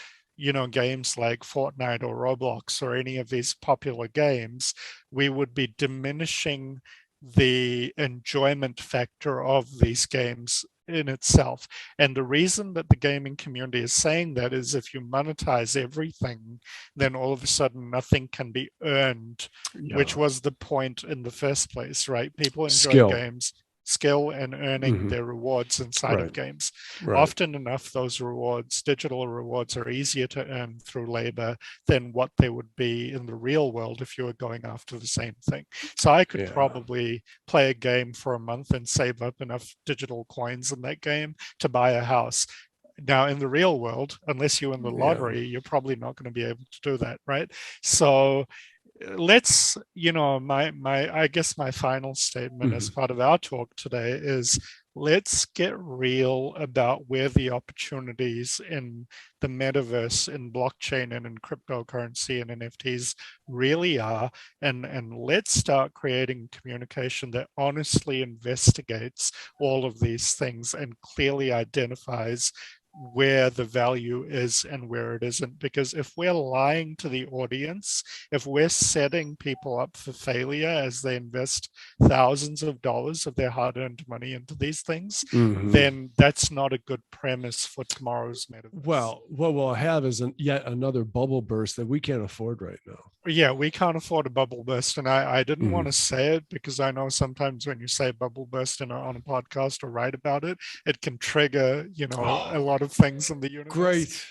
games like Fortnite or Roblox or any of these popular games, we would be diminishing the enjoyment factor of these games in itself. And the reason that the gaming community is saying that is if you monetize everything, then all of a sudden nothing can be earned, which was the point in the first place, right? People enjoy games, skill, and earning their rewards inside of games. Often enough, those rewards, digital rewards, are easier to earn through labor than what they would be in the real world if you were going after the same thing. So I could probably play a game for a month and save up enough digital coins in that game to buy a house. Now, in the real world, unless you win the lottery, you're probably not going to be able to do that, right? So let's, I guess my final statement as part of our talk today is let's get real about where the opportunities in the metaverse, in blockchain, and in cryptocurrency and NFTs really are, and let's start creating communication that honestly investigates all of these things and clearly identifies where the value is and where it isn't. Because if we're lying to the audience, if we're setting people up for failure as they invest thousands of dollars of their hard-earned money into these things, then that's not a good premise for tomorrow's metaverse. Well, what we'll have is yet another bubble burst that we can't afford right now. Yeah, we can't afford a bubble burst. And I didn't want to say it because I know sometimes when you say bubble burst on a podcast or write about it, it can trigger, a lot of things in the universe. Great.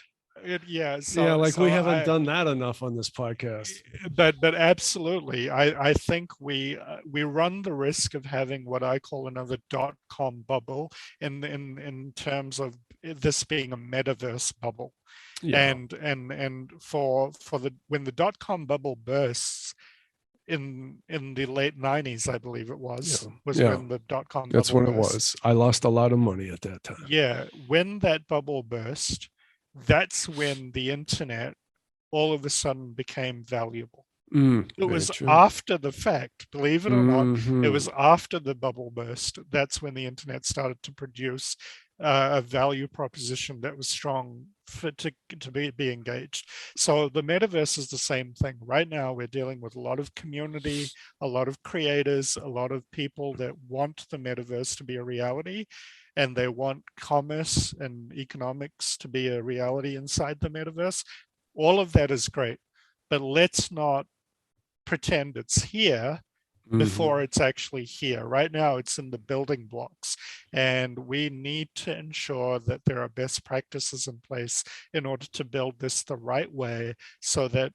We haven't done that enough on this podcast. But absolutely, I think we run the risk of having what I call another .com bubble in terms of this being a metaverse bubble. And for when the .com bubble bursts in the late 90s, I believe it was when the .com that's bubble when burst. It was. I lost a lot of money at that time. Yeah, when that bubble burst, that's when the internet all of a sudden became valuable. It was after the fact, believe it or not, it was after the bubble burst. That's when the internet started to produce a value proposition that was strong to be engaged. So the metaverse is the same thing. Right now, we're dealing with a lot of community, a lot of creators, a lot of people that want the metaverse to be a reality, and they want commerce and economics to be a reality inside the metaverse. All of that is great, but let's not pretend it's here before it's actually here. Right now, it's in the building blocks, and we need to ensure that there are best practices in place in order to build this the right way, so that,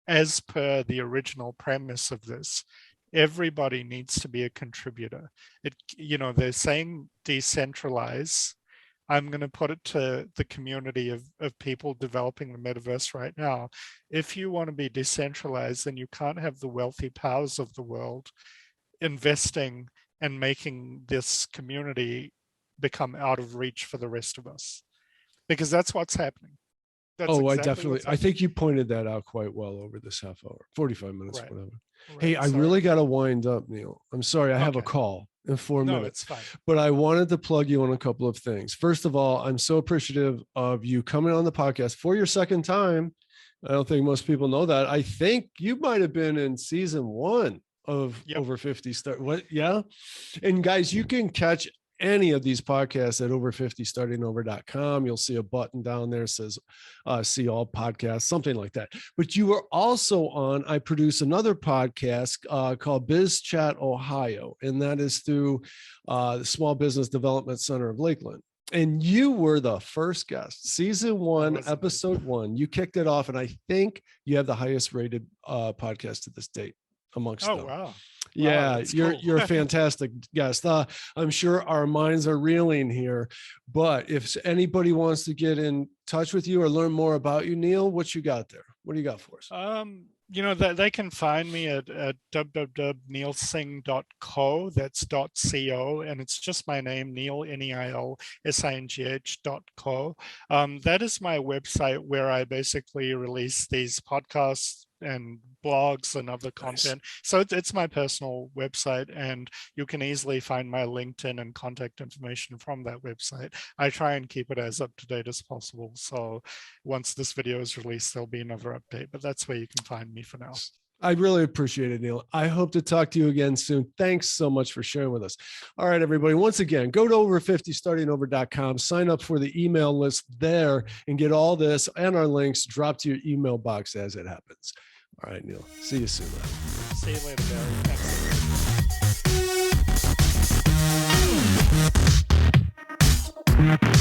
as per the original premise of this, everybody needs to be a contributor. They're saying decentralize. I'm going to put it to the community of people developing the metaverse right now. If you want to be decentralized, then you can't have the wealthy powers of the world investing and making this community become out of reach for the rest of us, because that's what's happening. That's I exactly definitely, I think you pointed that out quite well over this half hour, 45 minutes, Right. whatever. Right. Hey, I really got to wind up, Neil. I'm sorry, I have a call in 4 minutes. No, it's fine. But I wanted to plug you on a couple of things. First of all, I'm so appreciative of you coming on the podcast for your second time. I don't think most people know that. I think you might have been in season 1 of Over 50 Start. What? Yeah. And guys, you can catch any of these podcasts at over50startingover.com. You'll see a button down there that says see all podcasts, something like that. But you were also on, I produce another podcast called Biz Chat Ohio, and that is through the Small Business Development Center of Lakeland. And you were the first guest, season 1, episode 1. You kicked it off, and I think you have the highest rated podcast to this date amongst them. Wow. Yeah, wow, you're a fantastic guest. I'm sure our minds are reeling here, but if anybody wants to get in touch with you or learn more about you, Neil, what you got there? What do you got for us? They can find me at www.neilsingh.co. That's .co, and it's just my name, Neil, NEILSINGH.co. That is my website where I basically release these podcasts and blogs and other content. So it's my personal website, and you can easily find my LinkedIn and contact information from that website. I try and keep it as up to date as possible. So once this video is released, there'll be another update, but that's where you can find me for now. I really appreciate it, Neil. I hope to talk to you again soon. Thanks so much for sharing with us. All right, everybody. Once again, go to over50startingover.com, sign up for the email list there, and get all this and our links dropped to your email box as it happens. All right, Neil. See you soon. See you later, Barry. Thanks.